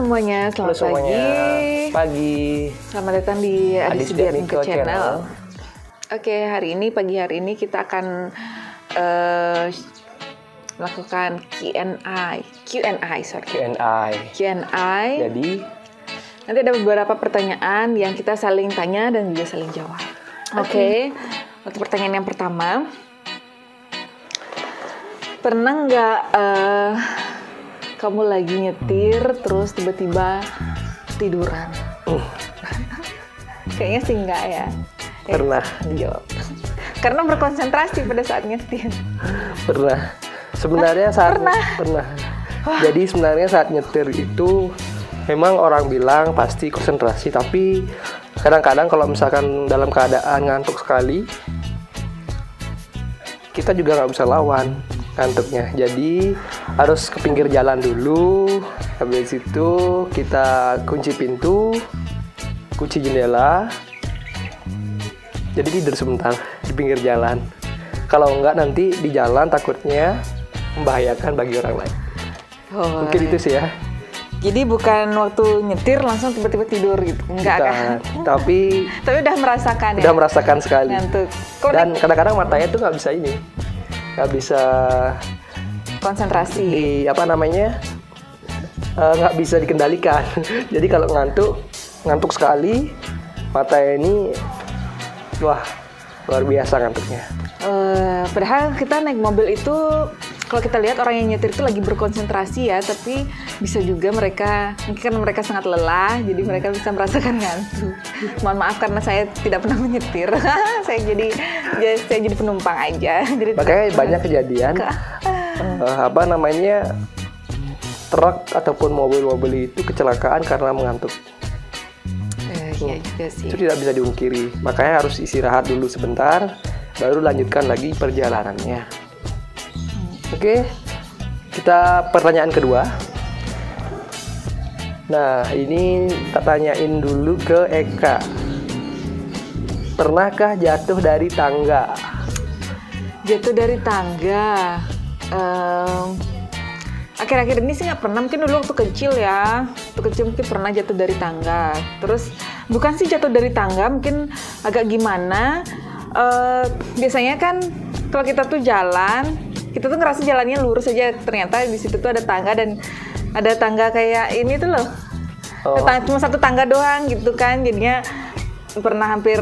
semuanya, Halo selamat semuanya, pagi. Selamat datang di Adis Diatmiko Channel. Oke, pagi hari ini kita akan melakukan Q&A. Jadi, Nanti ada beberapa pertanyaan yang kita saling tanya dan juga saling jawab. Oke. Untuk pertanyaan yang pertama, pernah nggak kamu lagi nyetir terus tiba-tiba tiduran? Kayaknya sih enggak ya. pernah. Jawab. Karena berkonsentrasi pada saat nyetir. Pernah. Sebenarnya pernah. Jadi sebenarnya saat nyetir itu memang orang bilang pasti konsentrasi, tapi kadang-kadang kalau misalkan dalam keadaan ngantuk sekali, kita juga nggak bisa lawan ngantuknya. Jadi harus ke pinggir jalan dulu. Habis itu kita kunci pintu, kunci jendela. Jadi tidur sebentar di pinggir jalan. Kalau enggak nanti di jalan takutnya membahayakan bagi orang lain. Mungkin itu sih ya. Jadi bukan waktu nyetir langsung tiba-tiba tidur gitu, enggak kan? Tapi udah merasakan ya? Udah merasakan sekali. Ngantuk. Dan kadang-kadang matanya tuh nggak bisa konsentrasi. Nggak bisa dikendalikan. Jadi kalau ngantuk sekali, matanya ini, wah luar biasa ngantuknya. Padahal kita naik mobil itu, kalau kita lihat orang yang nyetir itu lagi berkonsentrasi ya, tapi bisa juga mungkin karena mereka sangat lelah, jadi mereka bisa merasakan ngantuk. Mohon maaf karena saya tidak pernah menyetir. saya jadi penumpang aja. Jadi makanya banyak kejadian truk ataupun mobil-mobil itu kecelakaan karena mengantuk. Iya juga sih. Itu tidak bisa diungkiri. Makanya harus istirahat dulu sebentar, baru lanjutkan lagi perjalanannya. Oke, kita pertanyaan kedua. Nah, ini kita tanyain dulu ke Eka. Pernahkah jatuh dari tangga? Jatuh dari tangga? Akhir-akhir ini sih nggak pernah. Mungkin dulu waktu kecil ya. Waktu kecil mungkin pernah jatuh dari tangga. Terus, bukan sih jatuh dari tangga, mungkin agak gimana. Biasanya kan kalau kita tuh jalan, kita tuh ngerasa jalannya lurus aja, ternyata di situ tuh ada tangga, dan ada tangga kayak ini tuh loh. Cuma satu tangga doang gitu kan, jadinya pernah hampir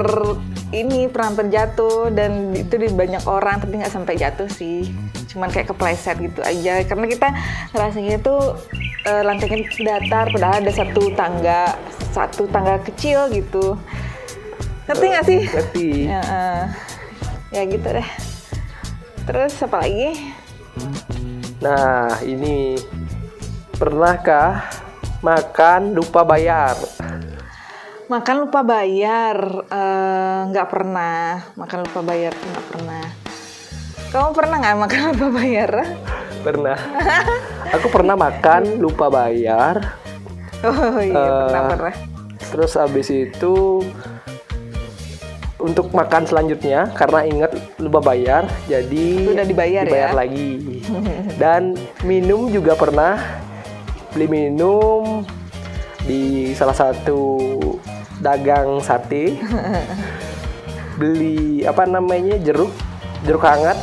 jatuh, dan itu di banyak orang, tapi nggak sampai jatuh sih, cuman kayak kepleset gitu aja, karena kita rasanya tuh lantainya datar, padahal ada satu tangga kecil gitu. Ngerti nggak sih? Ngerti. Ya gitu deh. Terus apa lagi? Nah, ini pernahkah makan lupa bayar? Makan lupa bayar? Nggak pernah. Makan lupa bayar tuh nggak pernah. Kamu pernah nggak makan lupa bayar? Pernah. Aku pernah makan lupa bayar. Oh iya, pernah. Terus habis itu untuk makan selanjutnya, karena ingat lupa bayar, jadi udah dibayar ya? Lagi. Dan minum juga pernah. Beli minum di salah satu dagang sate. Beli jeruk hangat,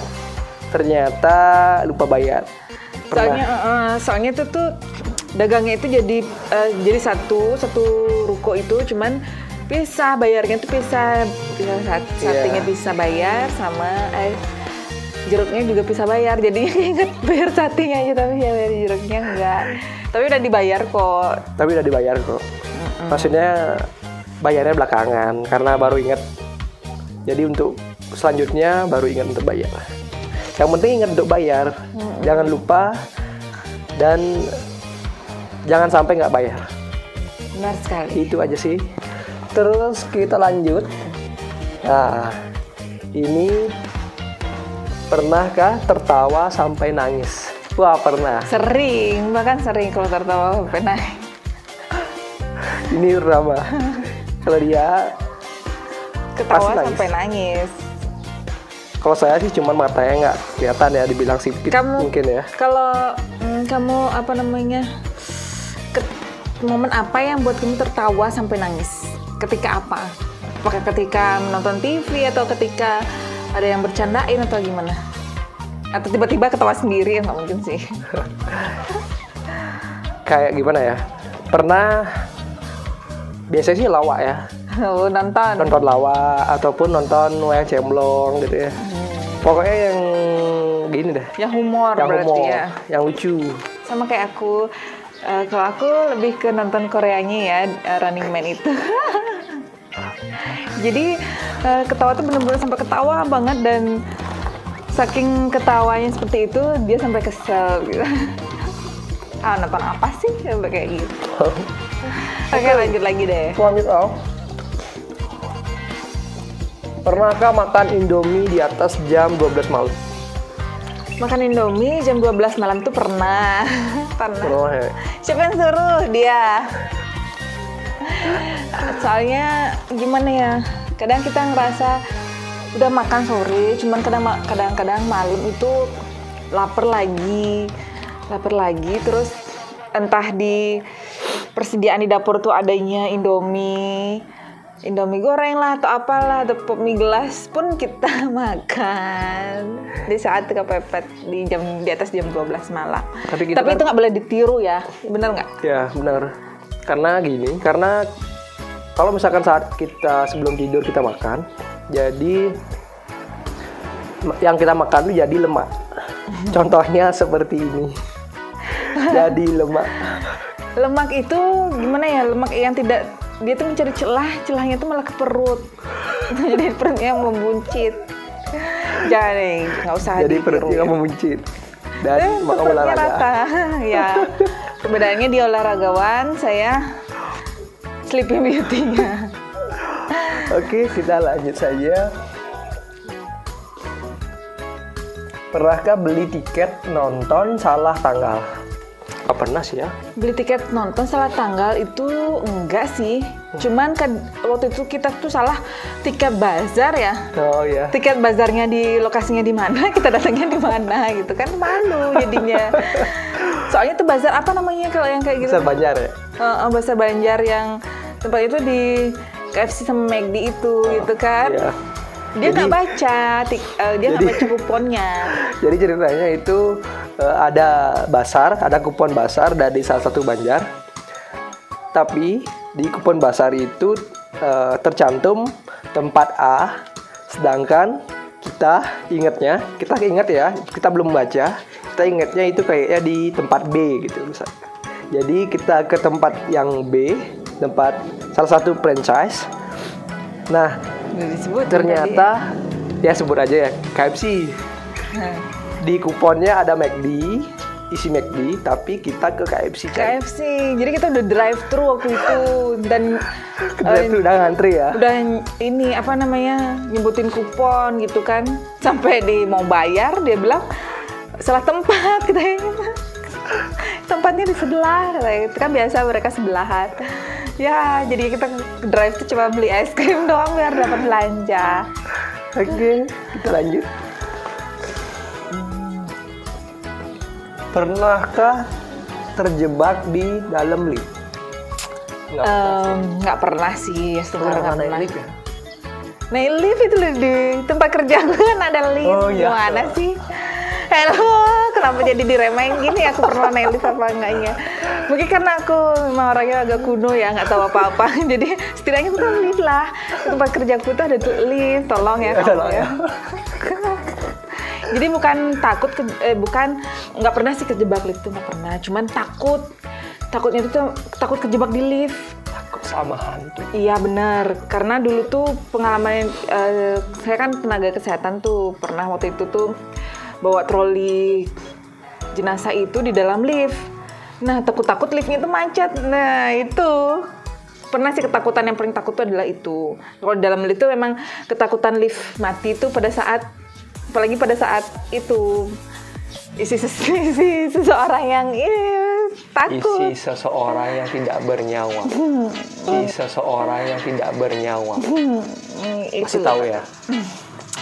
ternyata lupa bayar. Soalnya itu tuh dagangnya itu jadi satu ruko itu, cuman pisah, bayarnya tuh pisah, satenya bisa bayar sama jeruknya juga bisa bayar, jadinya inget bayar satenya aja tapi ya bayar jeruknya enggak. Tapi udah dibayar kok. Maksudnya bayarnya belakangan karena baru inget. Jadi untuk selanjutnya baru ingat untuk bayar. Yang penting ingat untuk bayar, jangan lupa, dan jangan sampai nggak bayar. Benar sekali. Itu aja sih. Terus kita lanjut. Nah, ini pernahkah tertawa sampai nangis? Wah, pernah. Bahkan sering kalau tertawa sampai nangis. Ini drama. Kalau dia ketawa sampai nangis. Kalau saya sih cuma matanya nggak kelihatan ya, dibilang sipit mungkin ya. Kalau kamu momen apa yang buat kamu tertawa sampai nangis? Ketika apa? Apakah ketika menonton TV atau ketika ada yang bercandain atau gimana? Atau tiba-tiba ketawa sendiri? Nggak mungkin sih. Kayak gimana ya? Pernah, biasanya sih lawak ya. Oh, nonton Lawak ataupun nonton wayang cemplong gitu ya. Pokoknya yang gini deh. Yang humor berarti ya. Yang lucu. Sama kayak aku. Kalau aku lebih ke nonton Koreanya ya, Running Man itu. Jadi ketawa tuh bener-bener sampai ketawa banget, dan saking ketawanya seperti itu dia sampai kesel gitu. Nonton apa sih sampai kayak gitu. Oke, lanjut lagi deh. Lanjut Pernahkah makan Indomie di atas jam 12 malam? Makan Indomie jam 12 malam tuh pernah. Pernah ya? Siapa yang suruh? Dia. Soalnya gimana ya, kadang kita ngerasa udah makan sore, cuman kadang-kadang malam itu lapar lagi, terus entah di persediaan di dapur tuh adanya Indomie goreng lah atau apalah, atau pop mie gelas pun kita makan di saat kepepet di atas jam 12 malam. Tapi itu nggak boleh ditiru ya, benar nggak? Ya benar. Karena kalau misalkan saat kita sebelum tidur kita makan, jadi yang kita makan itu jadi lemak. Contohnya seperti ini. Jadi lemak. Lemak itu gimana ya? Lemak yang tidak, dia tuh mencari celahnya tuh malah ke perut. Jadi perutnya membuncit. Jadi nggak usah jadi ditiru. perutnya membuncit. Dan makan olahraga. Rata. Ya. Perbedaannya dia olahragawan, saya Sleeping Beauty-nya. Oke, kita lanjut saja. Pernahkah beli tiket nonton salah tanggal? Pernah sih ya. Beli tiket nonton salah tanggal itu enggak sih. Cuman kan waktu itu kita tuh salah tiket bazar ya. Oh iya. Tiket bazarnya di lokasinya di mana, kita datangnya di mana gitu kan, malu jadinya. Soalnya tuh bazar apa namanya kalau yang kayak gitu? Bazar Banjar ya? Bazar Banjar yang tempat itu di KFC sama McD itu gitu kan. Iya. Dia nggak baca, dia nggak baca kuponnya. Jadi ceritanya itu ada kupon basar dari salah satu Banjar. Tapi di kupon basar itu tercantum tempat A, sedangkan kita ingat ya, kita belum baca, kita ingatnya itu kayaknya di tempat B gitu misalnya. Jadi kita ke tempat yang B, tempat salah satu franchise. Nah, ternyata ya sebut aja ya, KFC. Di kuponnya ada McD, isi McD, tapi kita ke KFC. Jadi kita udah drive thru waktu itu, dan udah ngantri ya. Udah ini apa namanya, nyebutin kupon gitu kan. Sampai mau bayar dia bilang salah tempat katanya. Tempatnya di sebelah, itu kan biasa mereka sebelahan. Ya, jadi kita drive tuh cuma beli es krim doang biar dapat belanja. Oke, kita lanjut. Pernahkah terjebak di dalam lift? Nggak pernah sih, sebenarnya nggak pernah. Lift ya? Naik lift itu loh, di tempat kerja gue kan ada lift. Oh, iya. Gimana sih? Halo, kenapa jadi diremehin gini? Aku pernah naik lift apa enggaknya? Mungkin karena aku memang orangnya agak kuno ya, nggak tahu apa-apa. Jadi setidaknya aku tuh lift lah. Di tempat kerjaku tuh ada tuh lift, tolong ya kamu ya. Jadi bukan nggak pernah sih kejebak lift tuh, nggak pernah. Cuman takutnya tuh takut kejebak di lift. Takut sama hantu. Iya benar, karena dulu tuh pengalaman saya kan tenaga kesehatan tuh, pernah waktu itu tuh bawa troli jenazah itu di dalam lift. Nah, takut liftnya itu macet. Nah, itu pernah sih ketakutan yang paling takut tuh adalah itu. Kalau di dalam lift itu memang ketakutan lift mati itu apalagi pada saat itu isi seseorang yang takut. Isi seseorang yang tidak bernyawa. Masih tahu ya?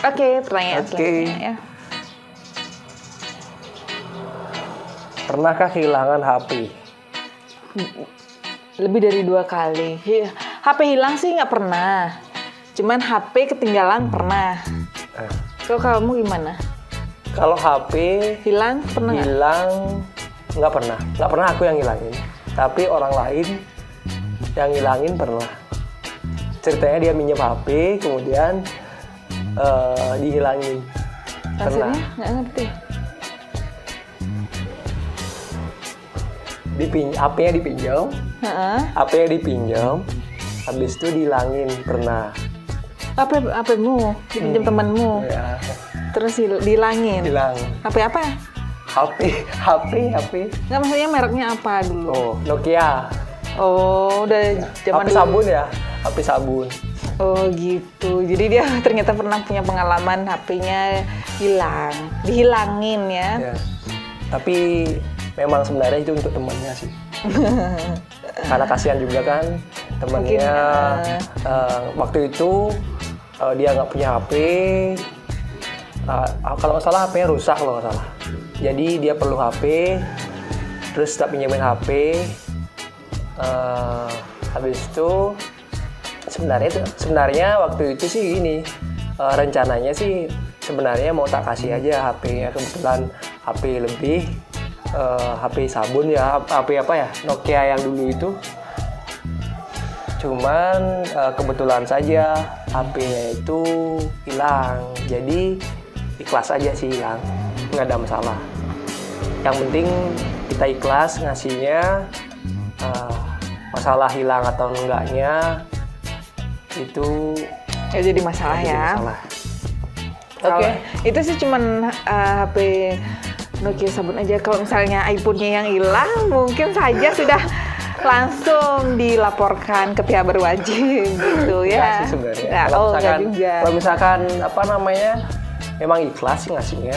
Oke, pertanyaan selanjutnya ya. Pernahkah kehilangan HP? Lebih dari 2 kali. HP hilang sih nggak pernah. Cuman HP ketinggalan pernah. Kalau kamu gimana? Kalau HP Hilang pernah nggak? hilang nggak pernah aku yang ngilangin. Tapi orang lain yang ngilangin pernah. Ceritanya dia minjem HP, kemudian dihilangin. Maksudnya nggak ngerti. HP-nya dipinjam, HP-nya dipinjam, habis itu dihilangin pernah. HP-mu dipinjam temanmu, Ya, terus dihilangin. hilang. HP apa? HP. Nggak, maksudnya mereknya apa dulu? Oh, Nokia. Oh, udah zaman HP dulu. sabun ya, HP sabun. Oh gitu. Jadi dia ternyata pernah punya pengalaman HP-nya hilang, dihilangin ya. Ya. Tapi memang sebenarnya itu untuk temannya sih. Karena kasihan juga kan temannya. Waktu itu dia nggak punya HP. Kalau nggak salah HP-nya rusak kalau nggak salah. Jadi dia perlu HP. Terus tak pinjemin HP. Habis itu sebenarnya waktu itu sih gini, rencananya sih sebenarnya mau tak kasih aja HP-nya, kebetulan HP lebih, HP sabun ya, HP apa ya, Nokia yang dulu itu. Cuman kebetulan saja HP-nya itu hilang, jadi ikhlas aja sih hilang, nggak ada masalah. Yang penting kita ikhlas ngasihnya, masalah hilang atau enggaknya itu Ya jadi masalah ya. Oke. Itu sih cuman HP Nokia sabun aja. Kalau misalnya iPhone-nya yang hilang, mungkin saja sudah langsung dilaporkan ke pihak berwajib gitu ya. Sih sebenarnya. Nah, Kalau misalkan apa namanya, memang ikhlas sih ngasihnya.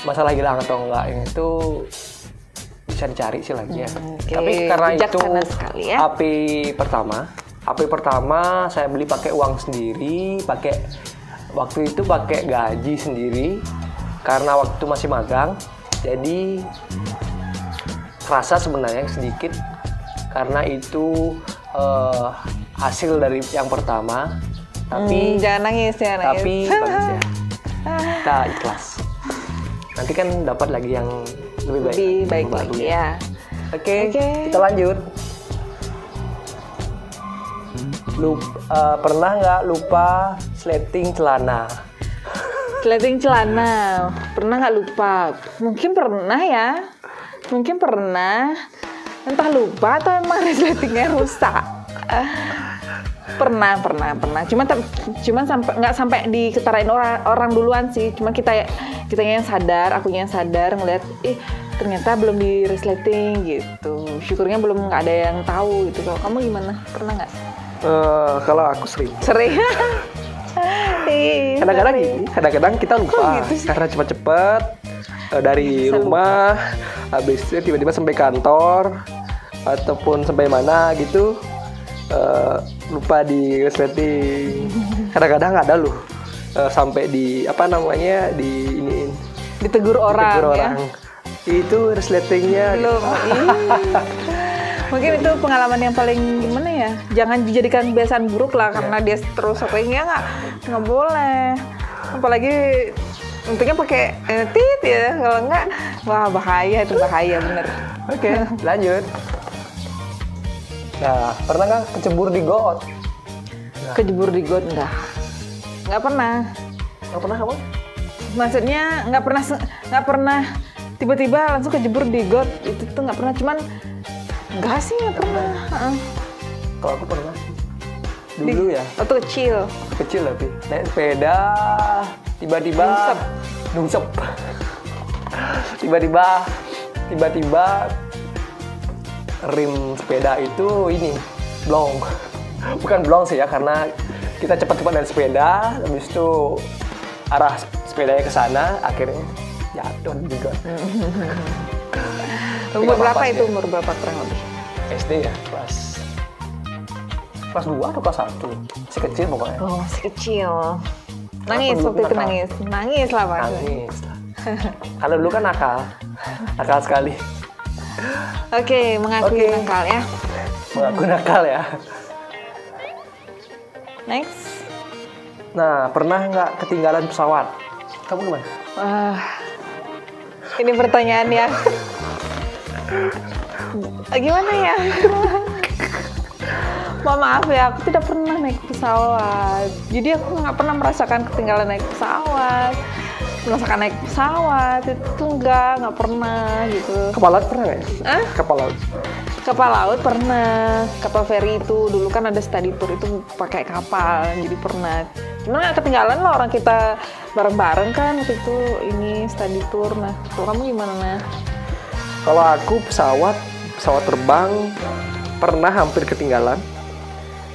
Masalah hilang atau enggak itu bisa dicari sih lagi ya. Tapi karena itu sekali, ya. HP pertama saya beli pakai uang sendiri, waktu itu pakai gaji sendiri karena waktu masih magang. Jadi kerasa sebenarnya sedikit karena itu hasil dari yang pertama. Tapi jangan nangis ya. Tapi bagus ya. Kita ikhlas. Nanti kan dapat lagi yang lebih baik lagi ya. Oke, kita lanjut. Pernah nggak lupa sleting celana? Sleting celana, pernah nggak lupa? Mungkin pernah ya. Mungkin pernah. Entah lupa atau emang resletingnya rusak. Pernah. Cuman nggak sampai diketarain orang duluan sih. Cuma kitanya yang sadar, akunya yang sadar ngeliat, ternyata belum di resleting gitu. Syukurnya belum nggak ada yang tahu gitu. Kalau kamu gimana? Pernah nggak? Kalau aku sering. Kadang-kadang kita lupa gitu karena cepat-cepat dari rumah, habis itu tiba-tiba sampai kantor ataupun sampai mana gitu, lupa di resleting. Kadang-kadang ada loh sampai di ditegur orang. Ya? Itu resletingnya belum. Mungkin itu pengalaman yang paling gimana ya? Jangan dijadikan kebiasaan buruk lah karena dia terus seringnya nggak boleh. Apalagi untungnya pakai tit ya. Kalau nggak, wah bahaya bener. Oke, lanjut. Nah, pernah nggak kecebur di got? Kecebur di got nggak pernah. Nggak pernah kamu? Maksudnya nggak pernah tiba-tiba langsung kejebur di got, itu tuh nggak pernah. Cuman nggak pernah. Kalau aku pernah dulu ya. Waktu kecil tapi naik sepeda tiba-tiba nungsep. Tiba-tiba rim sepeda itu blong. Bukan blong sih ya, karena kita cepat-cepat dari sepeda, habis itu arah sepedanya ke sana, akhirnya jatuh juga. Umur berapa itu? Umur berapa kurang lebih? SD ya, kelas 2 atau kelas 1? Masih kecil pokoknya. Oh, masih kecil. Nangis waktu itu nangis lah Pak. Nangis lah. Kalau dulu kan nakal sekali. Oke, mengakui nakal ya. Mengaku nakal ya. Next. Nah, pernah nggak ketinggalan pesawat? Kamu gimana? Wah, ini pertanyaan yang gimana ya? Mohon maaf ya, aku tidak pernah naik pesawat. Jadi aku nggak pernah merasakan ketinggalan naik pesawat. Merasakan naik pesawat itu nggak pernah gitu. Kapal laut pernah nggak ya? Hah? Kapal laut. Kapal laut pernah. Kapal feri itu dulu kan ada study tour itu pakai kapal, jadi pernah. Cuma nggak ketinggalan lah, orang kita bareng-bareng kan waktu itu ini study tour. Nah, kalau kamu gimana? Kalau aku pesawat terbang pernah hampir ketinggalan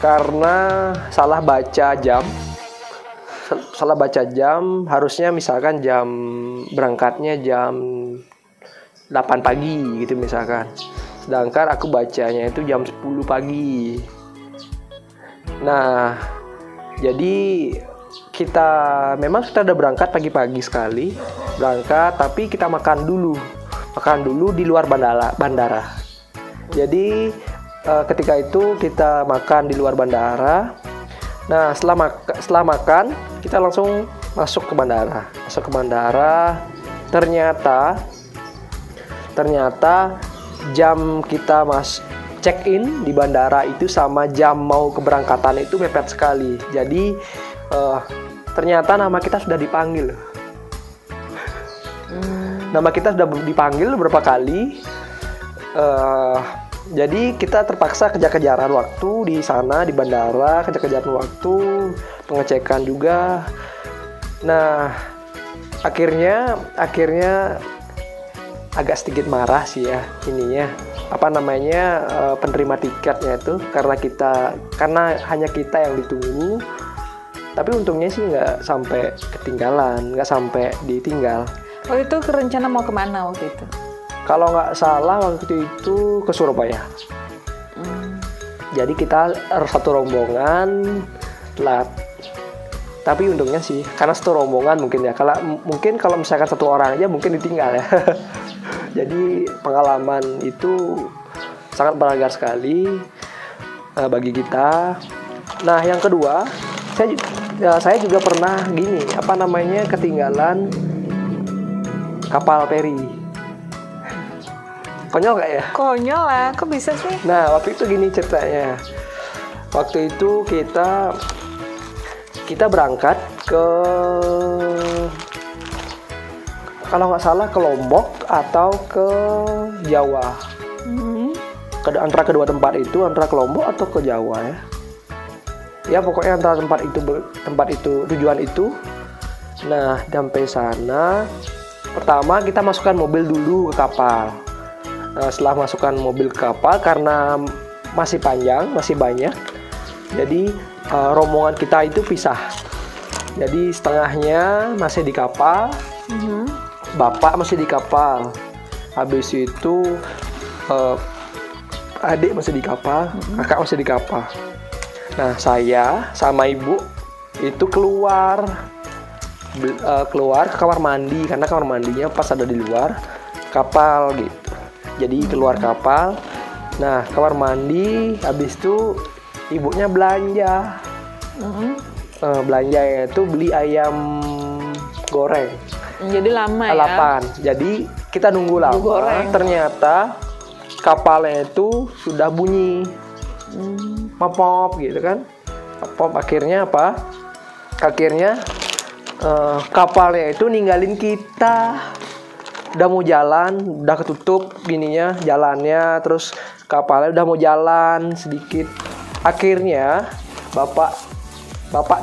karena salah baca jam. Harusnya misalkan jam berangkatnya jam 8 pagi gitu misalkan. Sedangkan aku bacanya itu jam 10 pagi. Nah, jadi kita udah berangkat pagi-pagi sekali. Berangkat tapi kita makan dulu di luar bandara. Jadi ketika itu kita makan di luar bandara. Nah, setelah makan kita langsung masuk ke bandara. Ternyata jam kita check in di bandara itu sama jam mau keberangkatan itu mepet sekali. Jadi ternyata nama kita sudah dipanggil. Nama kita sudah dipanggil beberapa kali. Jadi kita terpaksa kejar-kejaran waktu di sana di bandara, kejar-kejaran waktu, pengecekan juga. Nah, akhirnya agak sedikit marah sih ya ininya. Penerima tiketnya itu karena hanya kita yang ditunggu. Tapi untungnya sih nggak sampai ketinggalan, nggak sampai ditinggal. Waktu itu rencana mau kemana waktu itu? Kalau nggak salah waktu itu ke Surabaya. Jadi kita satu rombongan telat. Tapi untungnya sih karena satu rombongan mungkin ya. Kalau misalkan satu orang aja mungkin ditinggal ya. Jadi pengalaman itu sangat berharga sekali bagi kita. Nah, yang kedua, saya juga pernah ketinggalan kapal feri. Konyol gak ya? Konyol lah, kok bisa sih? Nah, waktu itu gini ceritanya. Waktu itu kita berangkat kalau nggak salah ke Lombok atau ke Jawa. Antara kedua tempat itu, antara ke Lombok atau ke Jawa ya. Ya pokoknya antara tempat itu tujuan itu. Nah, sampai sana pertama kita masukkan mobil dulu ke kapal. Nah, setelah masukkan mobil ke kapal karena masih banyak. Jadi rombongan kita itu pisah. Jadi setengahnya masih di kapal. Bapak masih di kapal. Habis itu adik masih di kapal, kakak masih di kapal. Nah, saya sama ibu itu keluar ke kamar mandi karena kamar mandinya pas ada di luar kapal gitu. Jadi keluar kapal. Nah, kamar mandi habis itu ibunya belanja. Belanjanya itu beli ayam goreng. Jadi lama Alapan. Jadi kita nunggu lama. Ternyata kapalnya itu sudah bunyi. Pop gitu kan. Pop akhirnya apa? Akhirnya kapalnya itu ninggalin kita. Udah mau jalan, udah ketutup jalannya, terus kapalnya udah mau jalan sedikit. Akhirnya bapak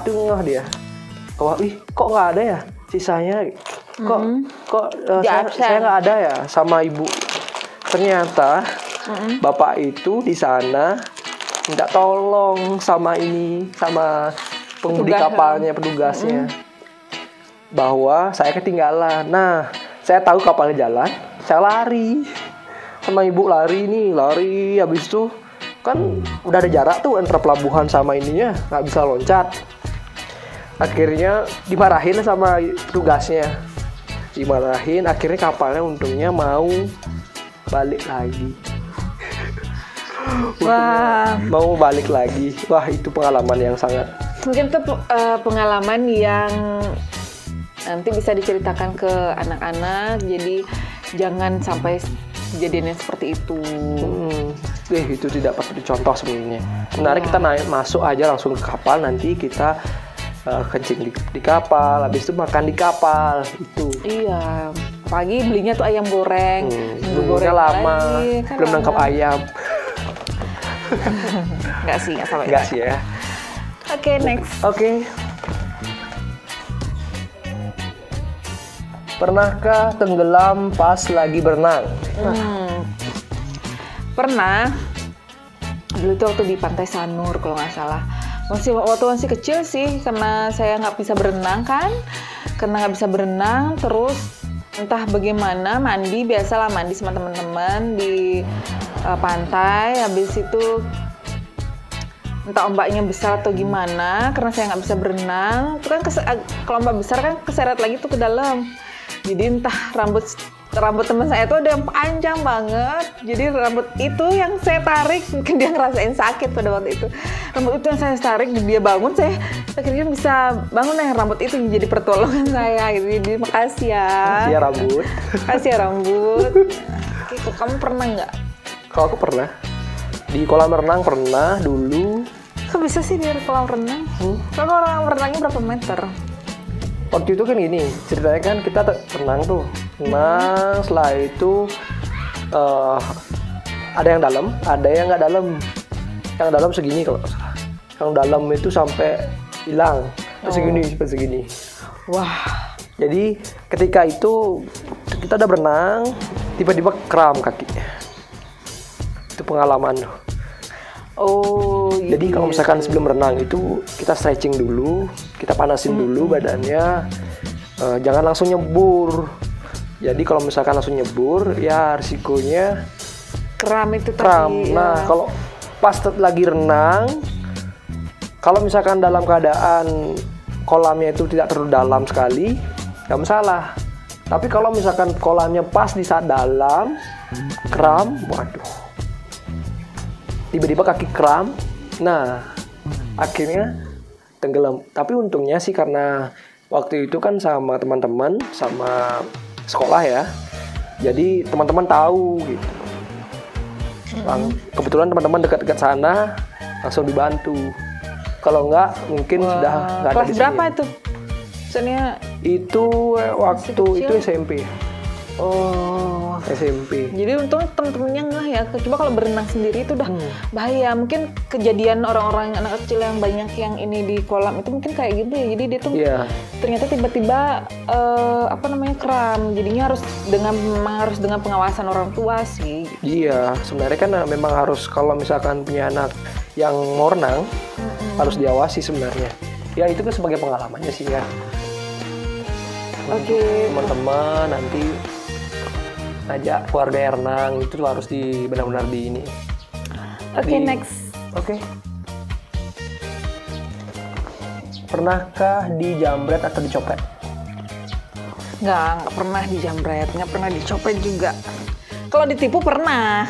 tuh ngeh dia. Kok nggak ada ya sisanya? Saya nggak ada ya sama ibu. Ternyata bapak itu di sana minta tolong sama pengemudi kapalnya, petugasnya, bahwa saya ketinggalan. Nah, saya tahu kapalnya jalan, saya lari sama ibu, lari habis itu kan udah ada jarak tuh antara pelabuhan sama ininya, nggak bisa loncat. Akhirnya dimarahin sama tugasnya, akhirnya kapalnya untungnya mau balik lagi. Wah, Mau balik lagi. Wah, itu pengalaman yang sangat. mungkin tuh pengalaman yang nanti bisa diceritakan ke anak-anak. Jadi jangan sampai kejadiannya seperti itu. Itu tidak patut dicontoh sebenarnya. Menarik kita naik masuk aja langsung ke kapal, nanti kita kencing di kapal, habis itu makan di kapal itu. Iya, pagi belinya tuh ayam goreng, Nunggunya lama, lagi, kan belum lama. nangkap ayam. Nggak sih, nggak sampai. Enggak sih ya. Oke, next. Oke. Pernahkah tenggelam pas lagi berenang? Pernah. Dulu tuh waktu di Pantai Sanur kalau nggak salah. Waktu masih kecil sih, karena saya nggak bisa berenang kan. Karena nggak bisa berenang, terus entah bagaimana biasalah mandi sama teman-teman di pantai. Habis itu entah ombaknya besar atau gimana, karena saya nggak bisa berenang. Itu kan kalau ombak besar kan keseret lagi tuh ke dalam. Jadi entah rambut teman saya tuh ada yang panjang banget. Jadi rambut itu yang saya tarik, mungkin dia ngerasain sakit pada waktu itu. Rambut itu yang saya tarik, dia bangun, saya akhirnya bisa bangun yang rambut itu jadi pertolongan saya gitu. Jadi makasih ya. Makasih ya rambut. Makasih ya rambut. Oke, kamu pernah nggak? Kalau aku pernah. Di kolam renang pernah dulu. Kok bisa sih di kolam renang? Kalau orang renangnya berapa meter? Waktu itu kan gini, ceritanya kan kita renang tuh. Renang, setelah itu ada yang dalam, ada yang nggak dalam. Yang dalam segini kalau nggak salah. Yang dalam itu sampai hilang. Sampai segini. Wah. Jadi ketika itu kita udah berenang, tiba-tiba kram kaki. Itu pengalaman loh. Oh, Jadi kalau misalkan sebelum renang itu kita stretching dulu, kita panasin dulu badannya, jangan langsung nyebur. Jadi kalau misalkan langsung nyebur, ya risikonya kram itu kram. tadi. Nah, kalau pas lagi renang, kalau misalkan dalam keadaan kolamnya itu tidak terlalu dalam sekali, nggak masalah. Tapi kalau misalkan kolamnya pas di saat dalam, kram, waduh. Tiba-tiba kaki kram, nah akhirnya tenggelam. Tapi untungnya sih karena waktu itu kan sama teman-teman, sama sekolah ya, jadi teman-teman tahu gitu. Kebetulan teman-teman dekat-dekat sana, langsung dibantu. Kalau enggak mungkin sudah nggak ada Kelas di sini. berapa itu? Misalnya Itu waktu itu SMP. Oh, SMP. jadi untung temen-temennya nggak ya. Coba kalau berenang sendiri itu udah bahaya. Mungkin kejadian orang-orang anak kecil yang banyak yang ini di kolam itu mungkin kayak gitu ya. Jadi dia tuh ternyata tiba-tiba kram. Jadinya harus dengan pengawasan orang tua sih. Iya, sebenarnya kan memang harus kalau misalkan punya anak yang mau renang harus diawasi sebenarnya. Ya itu kan sebagai pengalamannya sih ya. Oke. Teman-teman nanti ajak keluarga renang itu harus benar-benar di ini. Oke, next. Oke. Pernahkah dijambret atau dicopet? Nggak pernah dijambret, nggak pernah dicopet juga. Kalau ditipu pernah.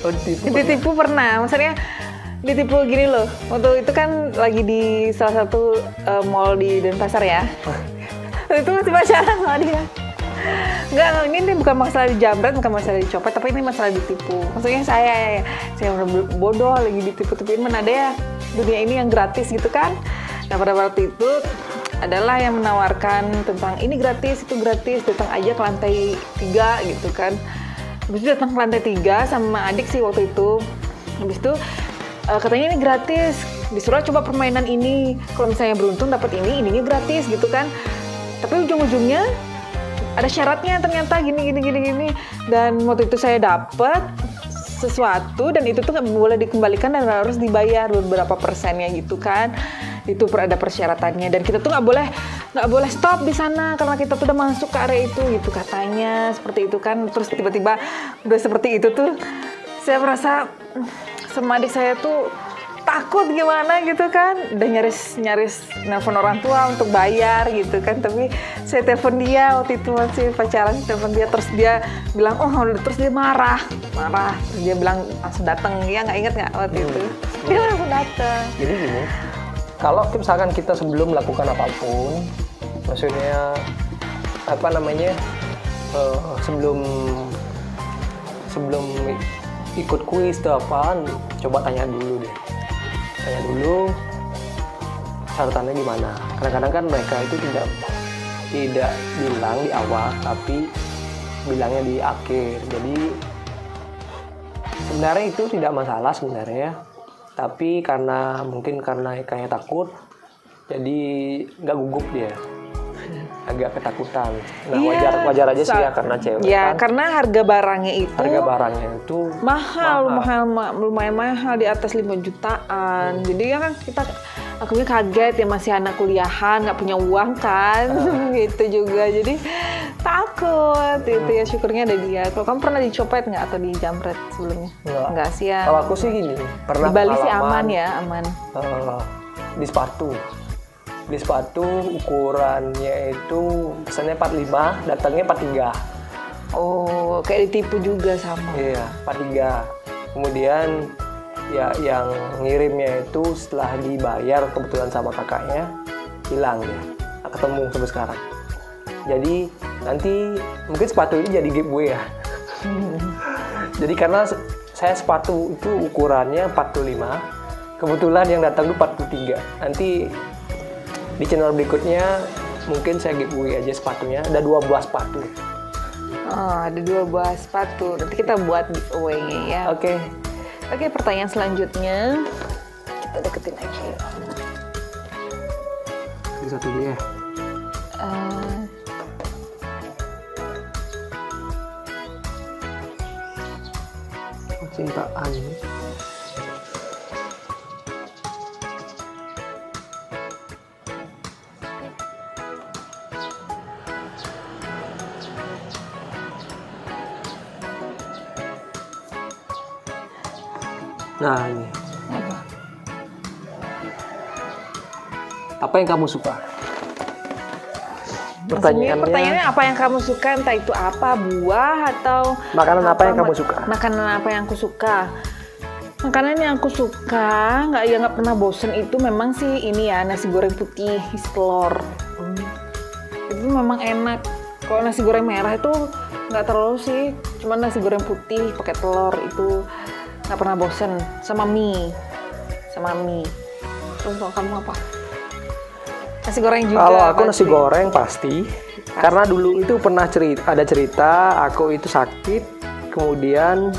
Oh, Ditipu pernah. Maksudnya ditipu gini loh. Waktu itu kan lagi di salah satu mall di Denpasar ya. Itu masih pacaran sama dia. Enggak, ini bukan masalah dijambret, bukan masalah dicopet, tapi ini masalah ditipu. Maksudnya saya udah bodoh lagi ditipu-tipuin, mana ada ya dunia ini yang gratis gitu kan. Nah pada waktu itu adalah yang menawarkan tentang ini gratis, itu gratis, datang aja ke lantai 3 gitu kan. Habis itu datang ke lantai 3 sama adik sih waktu itu. Habis itu katanya ini gratis, disuruh coba permainan ini. Kalau misalnya beruntung dapat ininya gratis gitu kan. Tapi ujung-ujungnya ada syaratnya ternyata gini. Dan waktu itu saya dapat sesuatu dan itu tuh nggak boleh dikembalikan dan harus dibayar beberapa persennya gitu kan. Itu ada persyaratannya dan kita tuh nggak boleh stop di sana karena kita tuh udah masuk ke area itu gitu katanya seperti itu kan. Terus tiba-tiba udah seperti itu tuh saya merasa sama adik saya tuh takut gimana gitu kan, udah nyaris nelpon orang tua untuk bayar gitu kan, tapi saya telepon dia waktu itu masih pacaran, telepon dia terus dia bilang terus dia marah, terus dia bilang langsung datang, ya nggak inget nggak waktu itu dia langsung datang. Jadi gini, kalau misalkan kita sebelum melakukan apapun, maksudnya apa namanya, sebelum ikut kuis atau apaan, coba tanya dulu syaratannya gimana. Kadang-kadang kan mereka itu tidak bilang di awal, tapi bilangnya di akhir. Jadi sebenarnya itu tidak masalah sebenarnya, tapi mungkin karena kayaknya takut, jadi nggak gugup dia, agak ketakutan. Nah Iya, wajar aja sih ya, karena cewek ya kan. karena harga barangnya itu mahal, lumayan mahal, di atas 5 jutaan. Jadi ya kan akunya kaget ya, masih anak kuliahan, nggak punya uang kan, gitu juga. Jadi takut itu ya, syukurnya ada dia. Kalau kamu pernah dicopet nggak atau dijamret sebelumnya? Nggak sih ya. Kalau aku sih gini, pernah Di Bali sih pengalaman, aman ya, aman. Di sepatu ukurannya itu pesannya 45, datangnya 43. Oh, kayak ditipu juga sama. Iya, 43. Kemudian ya yang ngirimnya itu setelah dibayar kebetulan sama kakaknya, hilang dia. Nggak ketemu sampai sekarang. Jadi nanti mungkin sepatu ini jadi giveaway ya. Jadi karena saya sepatu itu ukurannya 45, kebetulan yang datang itu 43. Nanti di channel berikutnya mungkin saya giveaway aja sepatunya. Ada 2 buah sepatu. Oh, ada 2 buah sepatu. Nanti kita buat giveaway-nya ya. Oke. Oke, pertanyaan selanjutnya. Kita deketin aja ya. Ini satu dia. Cintaan. Nah ini. Apa yang kamu suka? Pertanyaannya apa yang kamu suka, entah itu apa, buah atau makanan apa yang kamu suka? Makanan apa yang aku suka? Makanan yang aku suka, nggak pernah bosen itu memang sih ini ya, nasi goreng putih isi telur. Itu memang enak. Kalau nasi goreng merah itu nggak terlalu sih, cuma nasi goreng putih pakai telur itu nggak pernah bosen. Sama mie. Terus kalau kamu apa? Nasi goreng juga. Kalau aku nasi goreng pasti. Karena dulu itu pernah ada cerita aku itu sakit, kemudian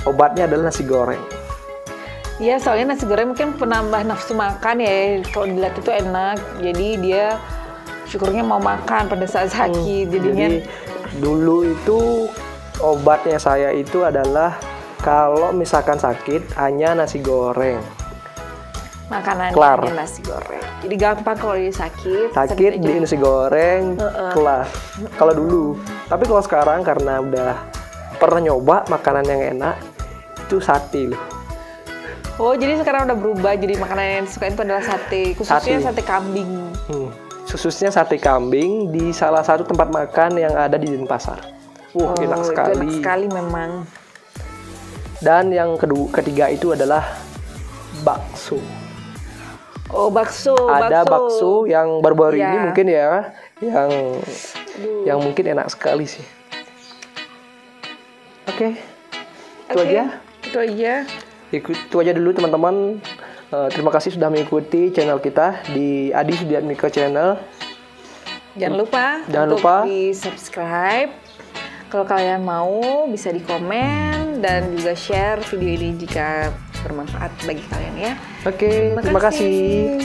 obatnya adalah nasi goreng. Iya, soalnya nasi goreng mungkin penambah nafsu makan ya. Kalau dilihat itu enak, jadi dia syukurnya mau makan pada saat sakit. Jadi dulu itu obatnya saya itu adalah kalau misalkan sakit hanya nasi goreng. Makanannya nasi goreng. Jadi gampang kalau dia sakit di nasi goreng, kelar. Kalau dulu. Tapi kalau sekarang karena udah pernah nyoba makanan yang enak, itu sate loh. Oh, jadi sekarang udah berubah, jadi makanan yang disuka itu adalah sate, khususnya sate kambing. Khususnya sate kambing di salah satu tempat makan yang ada di Denpasar. Enak sekali. Enak sekali memang. Dan yang ketiga itu adalah bakso. Oh, bakso. Ada bakso yang baru-baru ini mungkin ya, yang mungkin enak sekali sih. Oke. Itu aja. Itu aja dulu teman-teman. Terima kasih sudah mengikuti channel kita di Adi Sudiatmiko Channel. Jangan lupa di subscribe. Kalau kalian mau bisa di komen dan juga share video ini jika bermanfaat bagi kalian ya. Oke, terima kasih.